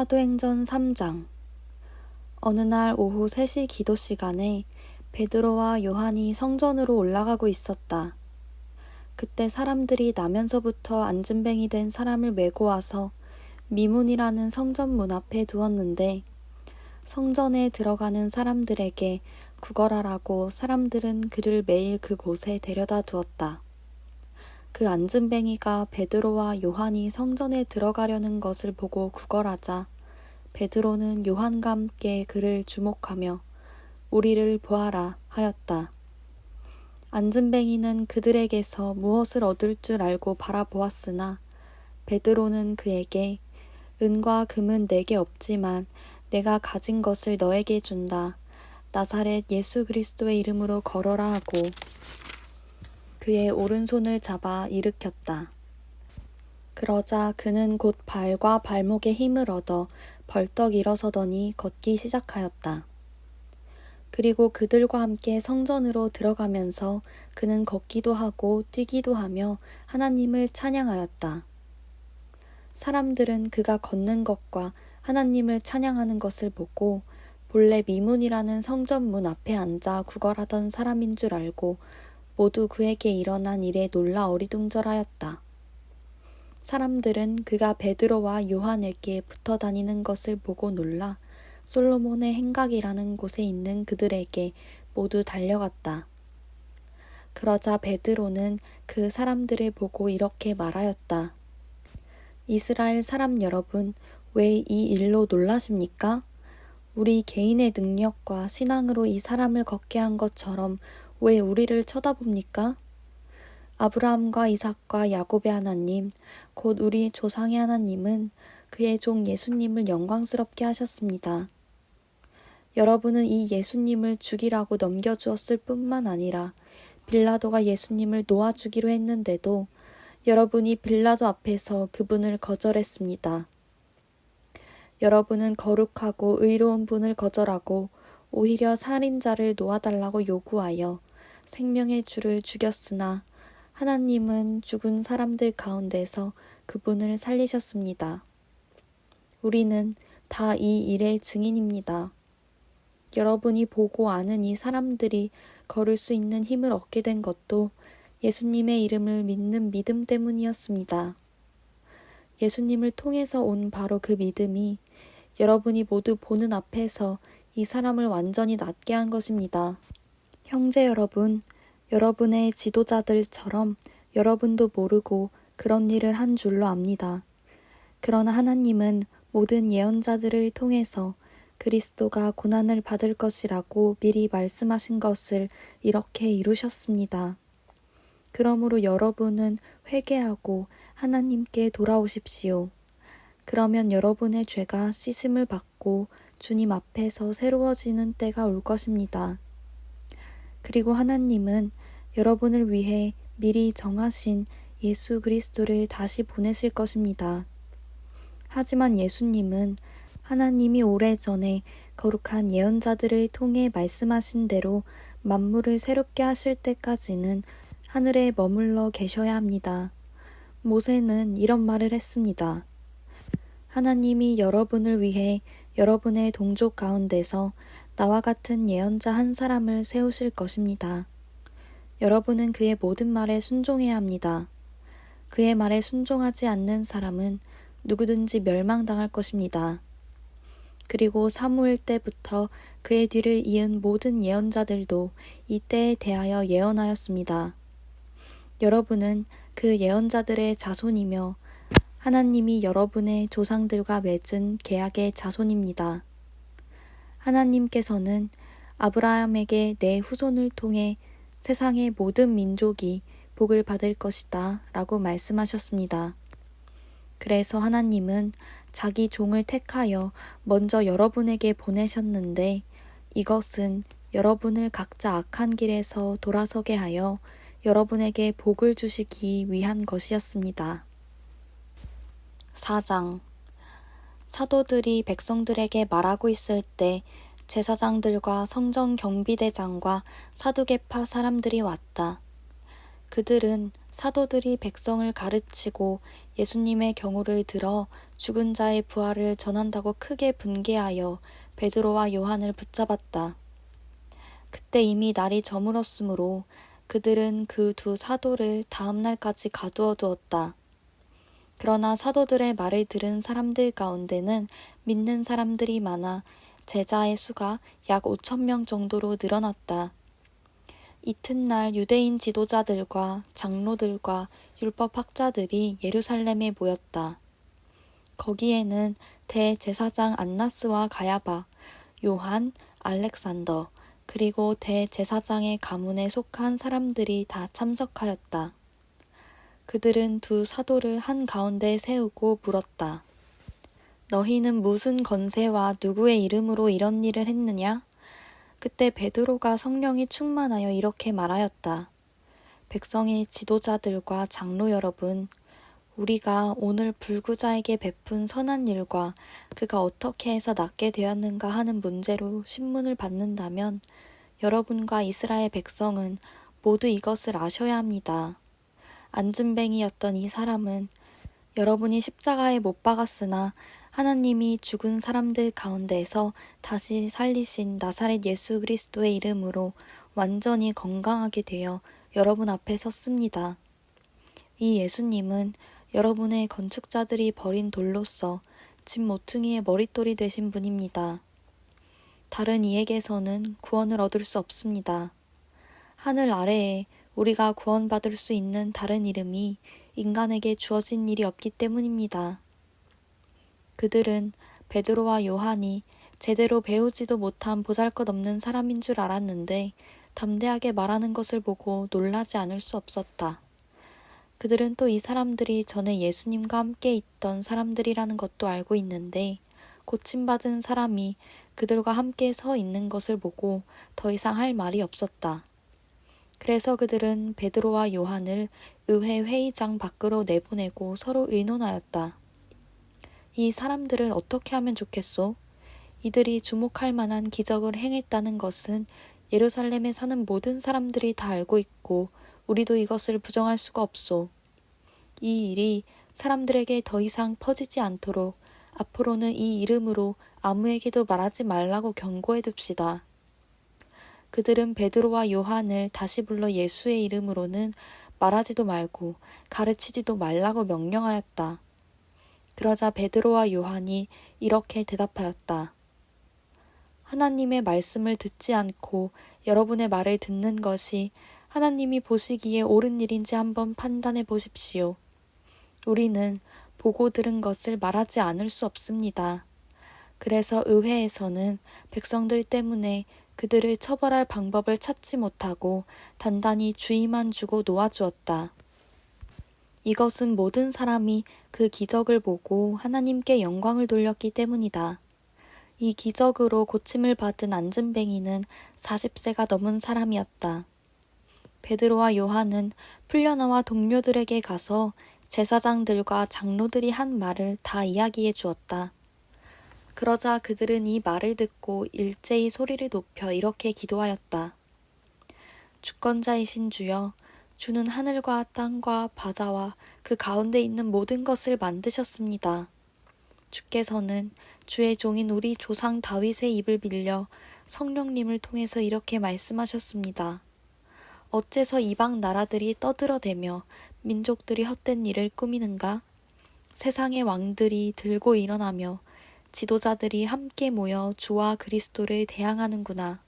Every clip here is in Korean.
사도행전 3장. 어느 날 오후 3시 기도 시간에 베드로와 요한이 성전으로 올라가고 있었다. 그때 사람들이 나면서부터 안진뱅이 된 사람을 메고 와서 미문이라는 성전 문 앞에 두었는데, 성전에 들어가는 사람들에게 구걸하라고 사람들은 그를 매일 그곳에 데려다 두었다. 그 안진뱅이가 베드로와 요한이 성전에 들어가려는 것을 보고 구걸하자 베드로는 요한과 함께 그를 주목하며 우리를 보아라 하였다. 안진뱅이는 그들에게서 무엇을 얻을 줄 알고 바라보았으나 베드로는 그에게 은과 금은 내게 없지만 내가 가진 것을 너에게 준다. 나사렛 예수 그리스도의 이름으로 걸어라 하고 그의 오른손을 잡아 일으켰다. 그러자 그는 곧 발과 발목에 힘을 얻어 벌떡 일어서더니 걷기 시작하였다. 그리고 그들과 함께 성전으로 들어가면서 그는 걷기도 하고 뛰기도 하며 하나님을 찬양하였다. 사람들은 그가 걷는 것과 하나님을 찬양하는 것을 보고 본래 미문이라는 성전 문 앞에 앉아 구걸하던 사람인 줄 알고 모두 그에게 일어난 일에 놀라 어리둥절하였다. 사람들은 그가 베드로와 요한에게 붙어 다니는 것을 보고 놀라 솔로몬의 행각이라는 곳에 있는 그들에게 모두 달려갔다. 그러자 베드로는 그 사람들을 보고 이렇게 말하였다. 이스라엘 사람 여러분, 왜 이 일로 놀라십니까? 우리 개인의 능력과 신앙으로 이 사람을 걷게 한 것처럼 왜 우리를 쳐다봅니까? 아브라함과 이삭과 야곱의 하나님, 곧 우리 조상의 하나님은 그의 종 예수님을 영광스럽게 하셨습니다. 여러분은 이 예수님을 죽이라고 넘겨주었을 뿐만 아니라 빌라도가 예수님을 놓아주기로 했는데도 여러분이 빌라도 앞에서 그분을 거절했습니다. 여러분은 거룩하고 의로운 분을 거절하고 오히려 살인자를 놓아달라고 요구하여 생명의 주를 죽였으나 하나님은 죽은 사람들 가운데서 그분을 살리셨습니다. 우리는 다 이 일의 증인입니다. 여러분이 보고 아는 이 사람들이 걸을 수 있는 힘을 얻게 된 것도 예수님의 이름을 믿는 믿음 때문이었습니다. 예수님을 통해서 온 바로 그 믿음이 여러분이 모두 보는 앞에서 이 사람을 완전히 낫게 한 것입니다. 형제 여러분, 여러분의 지도자들처럼 여러분도 모르고 그런 일을 한 줄로 압니다. 그러나 하나님은 모든 예언자들을 통해서 그리스도가 고난을 받을 것이라고 미리 말씀하신 것을 이렇게 이루셨습니다. 그러므로 여러분은 회개하고 하나님께 돌아오십시오. 그러면 여러분의 죄가 씻음을 받고 주님 앞에서 새로워지는 때가 올 것입니다. 그리고 하나님은 여러분을 위해 미리 정하신 예수 그리스도를 다시 보내실 것입니다. 하지만 예수님은 하나님이 오래전에 거룩한 예언자들을 통해 말씀하신 대로 만물을 새롭게 하실 때까지는 하늘에 머물러 계셔야 합니다. 모세는 이런 말을 했습니다. 하나님이 여러분을 위해 여러분의 동족 가운데서 나와 같은 예언자 한 사람을 세우실 것입니다. 여러분은 그의 모든 말에 순종해야 합니다. 그의 말에 순종하지 않는 사람은 누구든지 멸망당할 것입니다. 그리고 사무엘 때부터 그의 뒤를 이은 모든 예언자들도 이 때에 대하여 예언하였습니다. 여러분은 그 예언자들의 자손이며 하나님이 여러분의 조상들과 맺은 계약의 자손입니다. 하나님께서는 아브라함에게 내 후손을 통해 세상의 모든 민족이 복을 받을 것이다 라고 말씀하셨습니다. 그래서 하나님은 자기 종을 택하여 먼저 여러분에게 보내셨는데 이것은 여러분을 각자 악한 길에서 돌아서게 하여 여러분에게 복을 주시기 위한 것이었습니다. 4장. 사도들이 백성들에게 말하고 있을 때 제사장들과 성전 경비대장과 사두개파 사람들이 왔다. 그들은 사도들이 백성을 가르치고 예수님의 경우를 들어 죽은 자의 부활을 전한다고 크게 분개하여 베드로와 요한을 붙잡았다. 그때 이미 날이 저물었으므로 그들은 그 두 사도를 다음 날까지 가두어 두었다. 그러나 사도들의 말을 들은 사람들 가운데는 믿는 사람들이 많아 제자의 수가 약 5,000명 정도로 늘어났다. 이튿날 유대인 지도자들과 장로들과 율법학자들이 예루살렘에 모였다. 거기에는 대제사장 안나스와 가야바, 요한, 알렉산더, 그리고 대제사장의 가문에 속한 사람들이 다 참석하였다. 그들은 두 사도를 한가운데 세우고 물었다. 너희는 무슨 건세와 누구의 이름으로 이런 일을 했느냐? 그때 베드로가 성령이 충만하여 이렇게 말하였다. 백성의 지도자들과 장로 여러분, 우리가 오늘 불구자에게 베푼 선한 일과 그가 어떻게 해서 낫게 되었는가 하는 문제로 신문을 받는다면 여러분과 이스라엘 백성은 모두 이것을 아셔야 합니다. 안진뱅이였던 이 사람은 여러분이 십자가에 못 박았으나 하나님이 죽은 사람들 가운데에서 다시 살리신 나사렛 예수 그리스도의 이름으로 완전히 건강하게 되어 여러분 앞에 섰습니다. 이 예수님은 여러분의 건축자들이 버린 돌로서 집 모퉁이의 머릿돌이 되신 분입니다. 다른 이에게서는 구원을 얻을 수 없습니다. 하늘 아래에 우리가 구원받을 수 있는 다른 이름이 인간에게 주어진 일이 없기 때문입니다. 그들은 베드로와 요한이 제대로 배우지도 못한 보잘것없는 사람인 줄 알았는데 담대하게 말하는 것을 보고 놀라지 않을 수 없었다. 그들은 또 이 사람들이 전에 예수님과 함께 있던 사람들이라는 것도 알고 있는데 고침받은 사람이 그들과 함께 서 있는 것을 보고 더 이상 할 말이 없었다. 그래서 그들은 베드로와 요한을 의회 회의장 밖으로 내보내고 서로 의논하였다. 이 사람들을 어떻게 하면 좋겠소? 이들이 주목할 만한 기적을 행했다는 것은 예루살렘에 사는 모든 사람들이 다 알고 있고 우리도 이것을 부정할 수가 없소. 이 일이 사람들에게 더 이상 퍼지지 않도록 앞으로는 이 이름으로 아무에게도 말하지 말라고 경고해 둡시다. 그들은 베드로와 요한을 다시 불러 예수의 이름으로는 말하지도 말고 가르치지도 말라고 명령하였다. 그러자 베드로와 요한이 이렇게 대답하였다. 하나님의 말씀을 듣지 않고 여러분의 말을 듣는 것이 하나님이 보시기에 옳은 일인지 한번 판단해 보십시오. 우리는 보고 들은 것을 말하지 않을 수 없습니다. 그래서 의회에서는 백성들 때문에 그들을 처벌할 방법을 찾지 못하고 단단히 주의만 주고 놓아주었다. 이것은 모든 사람이 그 기적을 보고 하나님께 영광을 돌렸기 때문이다. 이 기적으로 고침을 받은 안진뱅이는 40세가 넘은 사람이었다. 베드로와 요한은 풀려나와 동료들에게 가서 제사장들과 장로들이 한 말을 다 이야기해 주었다. 그러자 그들은 이 말을 듣고 일제히 소리를 높여 이렇게 기도하였다. 주권자이신 주여, 주는 하늘과 땅과 바다와 그 가운데 있는 모든 것을 만드셨습니다. 주께서는 주의 종인 우리 조상 다윗의 입을 빌려 성령님을 통해서 이렇게 말씀하셨습니다. 어째서 이방 나라들이 떠들어대며 민족들이 헛된 일을 꾸미는가? 세상의 왕들이 들고 일어나며 지도자들이 함께 모여 주와 그리스도를 대항하는구나.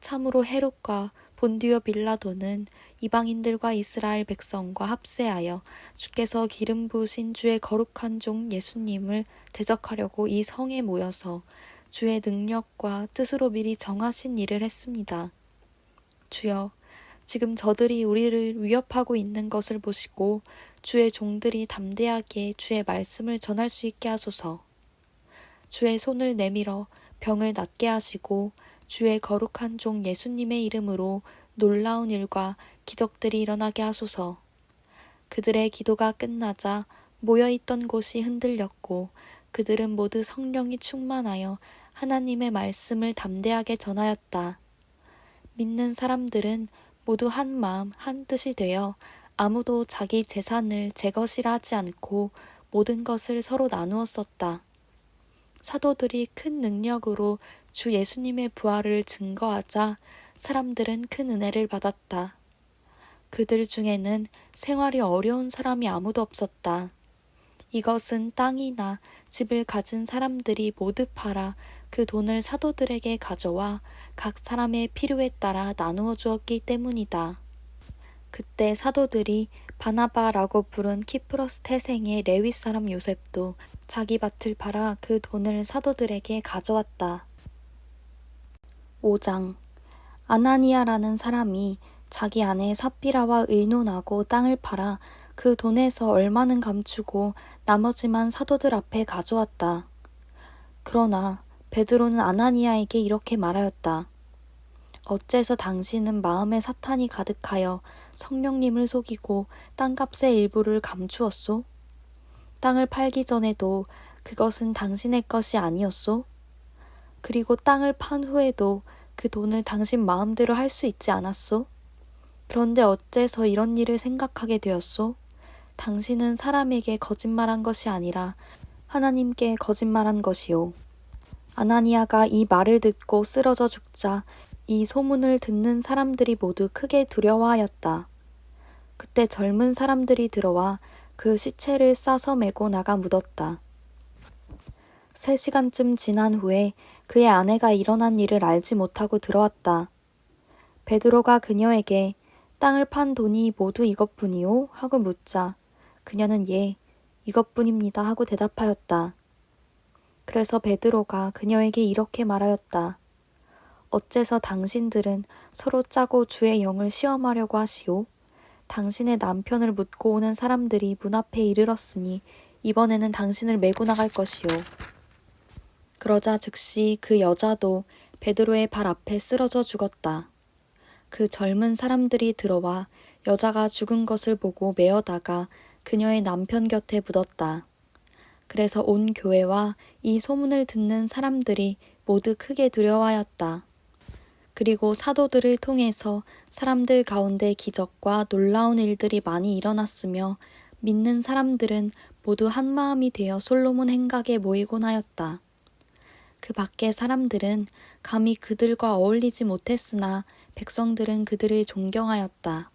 참으로 헤롯과 본디오 빌라도는 이방인들과 이스라엘 백성과 합세하여 주께서 기름 부으신 주의 거룩한 종 예수님을 대적하려고 이 성에 모여서 주의 능력과 뜻으로 미리 정하신 일을 했습니다. 주여, 지금 저들이 우리를 위협하고 있는 것을 보시고 주의 종들이 담대하게 주의 말씀을 전할 수 있게 하소서. 주의 손을 내밀어 병을 낫게 하시고 주의 거룩한 종 예수님의 이름으로 놀라운 일과 기적들이 일어나게 하소서. 그들의 기도가 끝나자 모여있던 곳이 흔들렸고 그들은 모두 성령이 충만하여 하나님의 말씀을 담대하게 전하였다. 믿는 사람들은 모두 한 마음 한 뜻이 되어 아무도 자기 재산을 제 것이라 하지 않고 모든 것을 서로 나누었었다. 사도들이 큰 능력으로 주 예수님의 부활을 증거하자 사람들은 큰 은혜를 받았다. 그들 중에는 생활이 어려운 사람이 아무도 없었다. 이것은 땅이나 집을 가진 사람들이 모두 팔아 그 돈을 사도들에게 가져와 각 사람의 필요에 따라 나누어 주었기 때문이다. 그때 사도들이 바나바라고 부른 키프로스 태생의 레위 사람 요셉도 자기 밭을 팔아 그 돈을 사도들에게 가져왔다. 5장. 아나니아라는 사람이 자기 아내 삽비라와 의논하고 땅을 팔아 그 돈에서 얼마는 감추고 나머지만 사도들 앞에 가져왔다. 그러나 베드로는 아나니아에게 이렇게 말하였다. 어째서 당신은 마음에 사탄이 가득하여 성령님을 속이고 땅값의 일부를 감추었소? 땅을 팔기 전에도 그것은 당신의 것이 아니었소? 그리고 땅을 판 후에도 그 돈을 당신 마음대로 할 수 있지 않았소? 그런데 어째서 이런 일을 생각하게 되었소? 당신은 사람에게 거짓말한 것이 아니라 하나님께 거짓말한 것이요. 아나니아가 이 말을 듣고 쓰러져 죽자 이 소문을 듣는 사람들이 모두 크게 두려워하였다. 그때 젊은 사람들이 들어와 그 시체를 싸서 메고 나가 묻었다. 3시간쯤 지난 후에 그의 아내가 일어난 일을 알지 못하고 들어왔다. 베드로가 그녀에게 땅을 판 돈이 모두 이것뿐이요? 하고 묻자 그녀는 예, 이것뿐입니다 하고 대답하였다. 그래서 베드로가 그녀에게 이렇게 말하였다. 어째서 당신들은 서로 짜고 주의 영을 시험하려고 하시오? 당신의 남편을 묻고 오는 사람들이 문 앞에 이르렀으니 이번에는 당신을 메고 나갈 것이오. 그러자 즉시 그 여자도 베드로의 발 앞에 쓰러져 죽었다. 그 젊은 사람들이 들어와 여자가 죽은 것을 보고 메어다가 그녀의 남편 곁에 묻었다. 그래서 온 교회와 이 소문을 듣는 사람들이 모두 크게 두려워하였다. 그리고 사도들을 통해서 사람들 가운데 기적과 놀라운 일들이 많이 일어났으며 믿는 사람들은 모두 한마음이 되어 솔로몬 행각에 모이곤 하였다. 그 밖의 사람들은 감히 그들과 어울리지 못했으나 백성들은 그들을 존경하였다.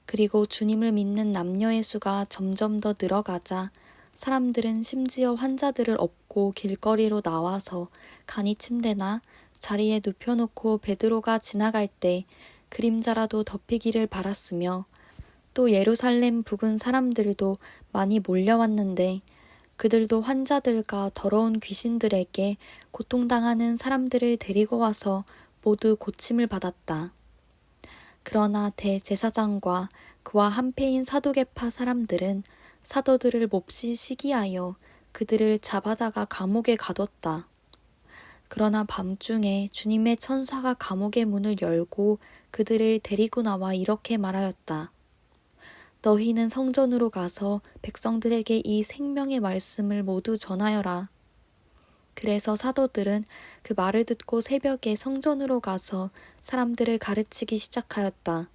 그리고 주님을 믿는 남녀의 수가 점점 더 늘어가자 사람들은 심지어 환자들을 업고 길거리로 나와서 간이 침대나 자리에 눕혀놓고 베드로가 지나갈 때 그림자라도 덮이기를 바랐으며 또 예루살렘 부근 사람들도 많이 몰려왔는데 그들도 환자들과 더러운 귀신들에게 고통당하는 사람들을 데리고 와서 모두 고침을 받았다. 그러나 대제사장과 그와 한패인 사두개파 사람들은 사도들을 몹시 시기하여 그들을 잡아다가 감옥에 가뒀다. 그러나 밤중에 주님의 천사가 감옥의 문을 열고 그들을 데리고 나와 이렇게 말하였다. 너희는 성전으로 가서 백성들에게 이 생명의 말씀을 모두 전하여라. 그래서 사도들은 그 말을 듣고 새벽에 성전으로 가서 사람들을 가르치기 시작하였다.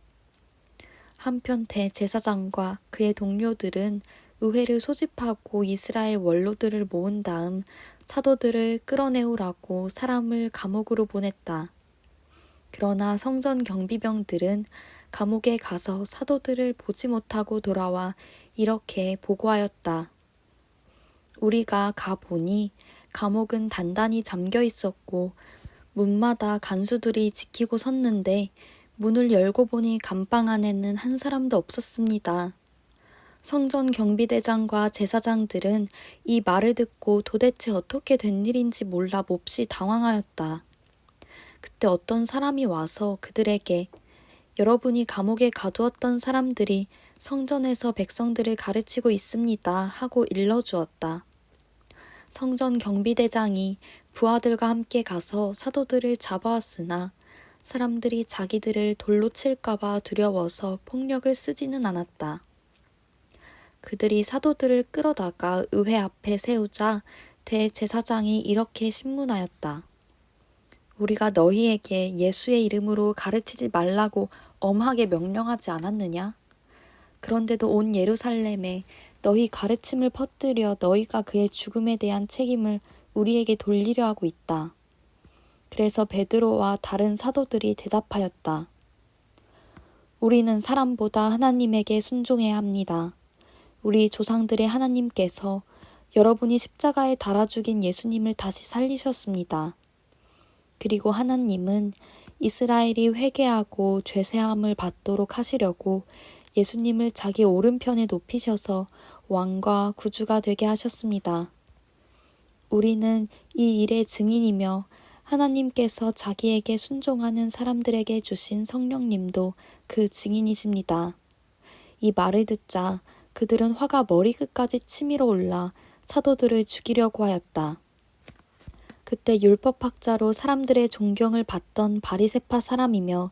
한편 대제사장과 그의 동료들은 의회를 소집하고 이스라엘 원로들을 모은 다음 사도들을 끌어내오라고 사람을 감옥으로 보냈다. 그러나 성전 경비병들은 감옥에 가서 사도들을 보지 못하고 돌아와 이렇게 보고하였다. 우리가 가보니 감옥은 단단히 잠겨 있었고 문마다 간수들이 지키고 섰는데 문을 열고 보니 감방 안에는 한 사람도 없었습니다. 성전 경비대장과 제사장들은 이 말을 듣고 도대체 어떻게 된 일인지 몰라 몹시 당황하였다. 그때 어떤 사람이 와서 그들에게 여러분이 감옥에 가두었던 사람들이 성전에서 백성들을 가르치고 있습니다 하고 일러주었다. 성전 경비대장이 부하들과 함께 가서 사도들을 잡아왔으나 사람들이 자기들을 돌로 칠까봐 두려워서 폭력을 쓰지는 않았다. 그들이 사도들을 끌어다가 의회 앞에 세우자 대제사장이 이렇게 신문하였다. 우리가 너희에게 예수의 이름으로 가르치지 말라고 엄하게 명령하지 않았느냐? 그런데도 온 예루살렘에 너희 가르침을 퍼뜨려 너희가 그의 죽음에 대한 책임을 우리에게 돌리려 하고 있다. 그래서 베드로와 다른 사도들이 대답하였다. 우리는 사람보다 하나님에게 순종해야 합니다. 우리 조상들의 하나님께서 여러분이 십자가에 달아 죽인 예수님을 다시 살리셨습니다. 그리고 하나님은 이스라엘이 회개하고 죄사함을 받도록 하시려고 예수님을 자기 오른편에 높이셔서 왕과 구주가 되게 하셨습니다. 우리는 이 일의 증인이며 하나님께서 자기에게 순종하는 사람들에게 주신 성령님도 그 증인이십니다. 이 말을 듣자 그들은 화가 머리끝까지 치밀어 올라 사도들을 죽이려고 하였다. 그때 율법학자로 사람들의 존경을 받던 바리새파 사람이며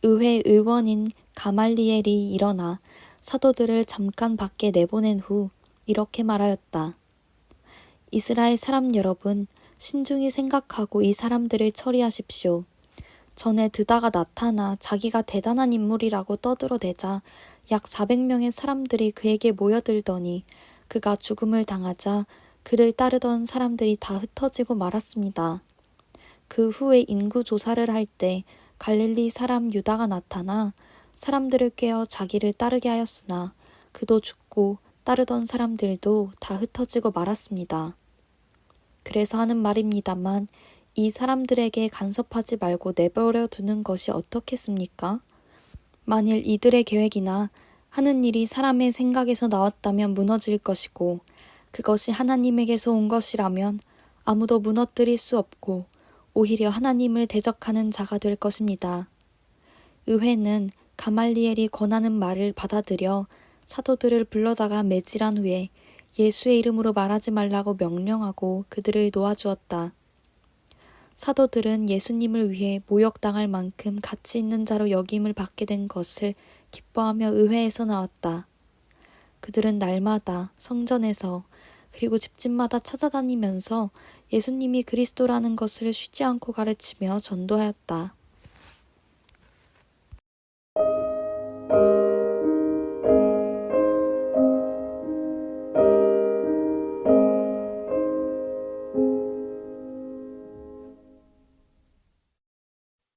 의회 의원인 가말리엘이 일어나 사도들을 잠깐 밖에 내보낸 후 이렇게 말하였다. 이스라엘 사람 여러분, 신중히 생각하고 이 사람들을 처리하십시오. 전에 드다가 나타나 자기가 대단한 인물이라고 떠들어대자 약 400명의 사람들이 그에게 모여들더니 그가 죽음을 당하자 그를 따르던 사람들이 다 흩어지고 말았습니다. 그 후에 인구 조사를 할 때 갈릴리 사람 유다가 나타나 사람들을 꿰어 자기를 따르게 하였으나 그도 죽고 따르던 사람들도 다 흩어지고 말았습니다. 그래서 하는 말입니다만 이 사람들에게 간섭하지 말고 내버려 두는 것이 어떻겠습니까? 만일 이들의 계획이나 하는 일이 사람의 생각에서 나왔다면 무너질 것이고 그것이 하나님에게서 온 것이라면 아무도 무너뜨릴 수 없고 오히려 하나님을 대적하는 자가 될 것입니다. 의회는 가말리엘이 권하는 말을 받아들여 사도들을 불러다가 매질한 후에 예수의 이름으로 말하지 말라고 명령하고 그들을 놓아주었다. 사도들은 예수님을 위해 모욕당할 만큼 가치 있는 자로 여김을 받게 된 것을 기뻐하며 의회에서 나왔다. 그들은 날마다 성전에서 그리고 집집마다 찾아다니면서 예수님이 그리스도라는 것을 쉬지 않고 가르치며 전도하였다.